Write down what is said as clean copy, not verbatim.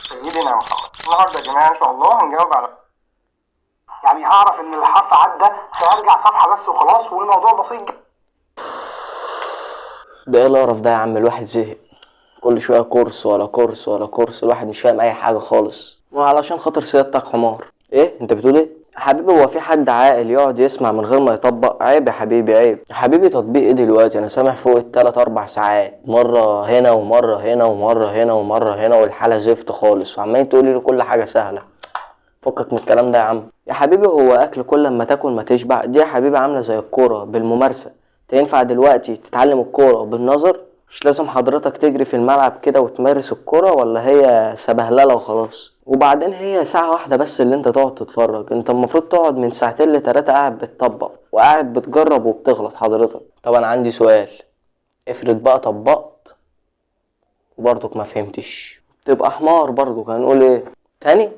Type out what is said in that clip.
سيدنا محمد. النهارده يا جماعه ان شاء الله هنجاوب على، يعني هعرف ان الحرف عدى فارجع صفحه بس وخلاص، والموضوع بسيط جدا. ده ايه القرف ده يا عم؟ الواحد زهق، كل شويه كورس ولا كورس ولا كورس، الواحد مش فاهم اي حاجه خالص. وعلشان خاطر سيادتك حمار. ايه انت بتقول ايه يا حبيبي؟ هو في حد عاقل يقعد يسمع من غير ما يطبق؟ عيب يا حبيبي، عيب يا حبيبي. تطبيق ايه دلوقتي؟ انا سامع فوق التلات اربع ساعات، مره هنا ومره هنا ومره هنا ومره هنا، والحاله زفت خالص، وعمال تقولي لي كل حاجه سهله. فكك من الكلام ده يا عم. يا حبيبي هو اكل كل ما تاكل ما تشبع؟ دي يا حبيبي عامله زي الكوره بالممارسه. تنفع دلوقتي تتعلم الكوره بالنظر؟ مش لازم حضرتك تجري في الملعب كده وتمارس الكوره، ولا هي سبهلله وخلاص؟ وبعدين هي ساعة واحدة بس اللي انت تقعد تتفرج؟ انت المفروض تقعد من ساعتين لتلاتة قاعد بتطبق وقاعد بتجرب وبتغلط حضرتك. طب انا عندي سؤال، افرض بقى طبقت وبرضك ما فهمتش، تبقى حمار برضك، هنقول ايه تاني؟